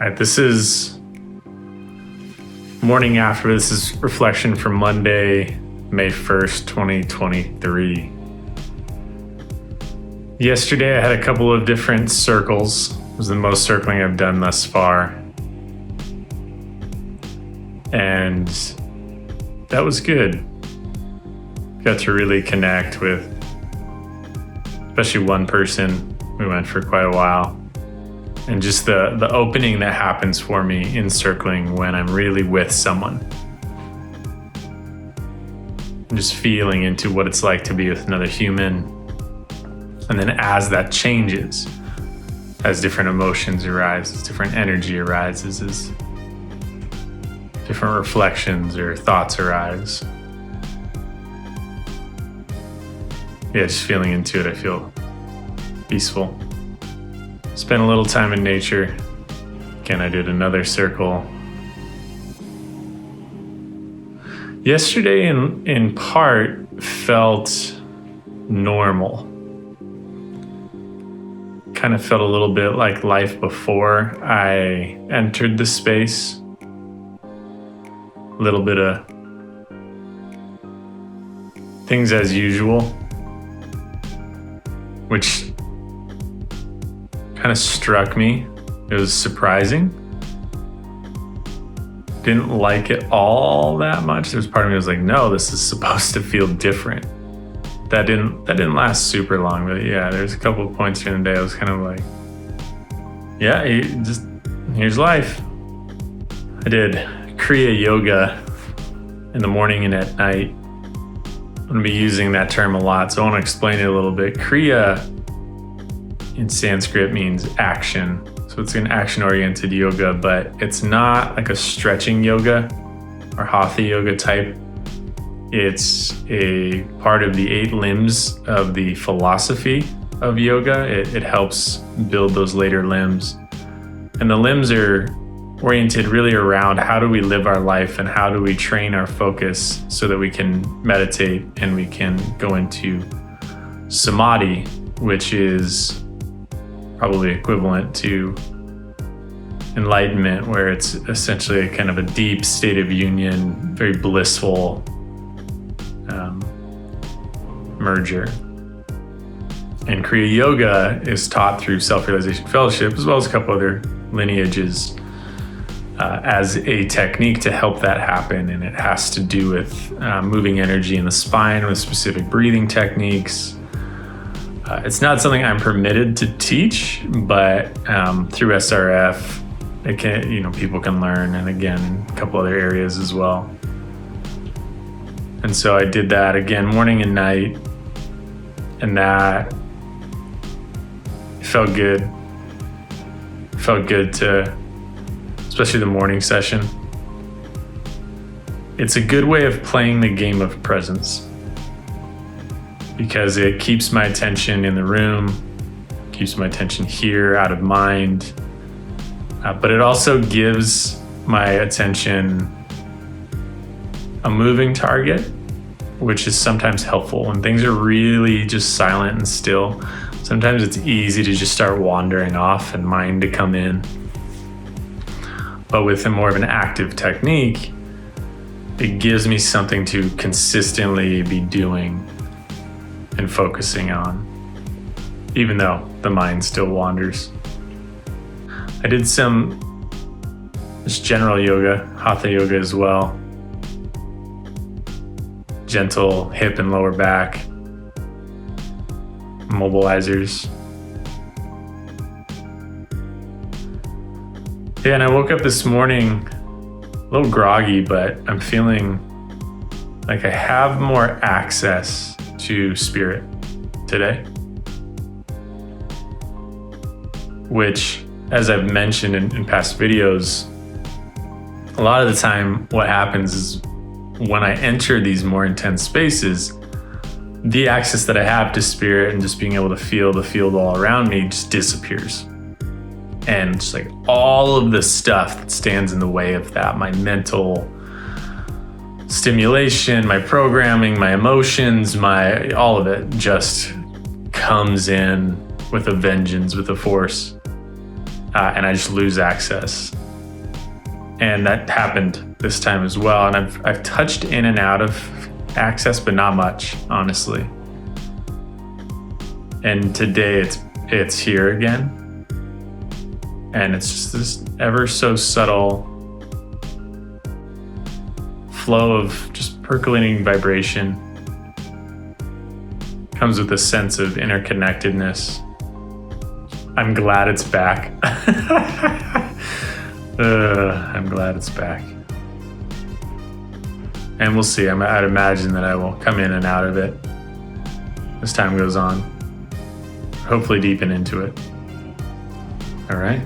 right, this is morning after. This is reflection from Monday, May 1st, 2023. Yesterday I had a couple of different circles. It was the most circling I've done thus far. And that was good. Got to really connect with especially one person. We went for quite a while. And just the opening that happens for me in circling when I'm really with someone. And just feeling into what it's like to be with another human. And then as that changes, as different emotions arise, as different energy arises, as different reflections or thoughts arise. Yeah, just feeling into it, I feel peaceful. Spent a little time in nature. Again, I did another circle. Yesterday, in part, felt normal. Kind of felt a little bit like life before I entered the space. A little bit of things as usual, which kind of struck me. It was surprising. Didn't like it all that much. There's part of me that was like, no, this is supposed to feel different. That didn't last super long, but yeah, there's a couple of points during the day I was kind of like, yeah, here's life. I did Kriya Yoga in the morning and at night. I'm gonna be using that term a lot, so I want to explain it a little bit. Kriya in Sanskrit means action. So it's an action-oriented yoga, but it's not like a stretching yoga or hatha yoga type. It's a part of the 8 limbs of the philosophy of yoga. It helps build those later limbs. And the limbs are oriented really around how do we live our life and how do we train our focus so that we can meditate and we can go into samadhi, which is probably equivalent to enlightenment, where it's essentially a kind of a deep state of union, very blissful merger. And Kriya Yoga is taught through Self-Realization Fellowship, as well as a couple other lineages, as a technique to help that happen. And it has to do with moving energy in the spine with specific breathing techniques. It's not something I'm permitted to teach, but through SRF, it can, people can learn, and again, a couple other areas as well. And so I did that again, morning and night, and that felt good. Felt good to, especially the morning session. It's a good way of playing the game of presence, because it keeps my attention in the room, keeps my attention here, out of mind, but it also gives my attention a moving target, which is sometimes helpful. When things are really just silent and still, sometimes it's easy to just start wandering off and mind to come in. But with a more of an active technique, it gives me something to consistently be doing and focusing on, even though the mind still wanders. I did some just general yoga, hatha yoga as well. Gentle hip and lower back mobilizers. Yeah, and I woke up this morning a little groggy, but I'm feeling like I have more access to spirit today, which, as I've mentioned in past videos, a lot of the time what happens is when I enter these more intense spaces, the access that I have to spirit and just being able to feel the field all around me just disappears. And just like all of the stuff that stands in the way of that, my mental stimulation, my programming, my emotions, all of it just comes in with a vengeance, with a force. and I just lose access. And that happened this time as well. And I've touched in and out of access, but not much, honestly. And today it's here again. And it's just this ever so subtle flow of just percolating vibration. Comes with a sense of interconnectedness. I'm glad it's back. I'm glad it's back. And we'll see. I'd imagine that I will come in and out of it as time goes on. Hopefully deepen into it. All right.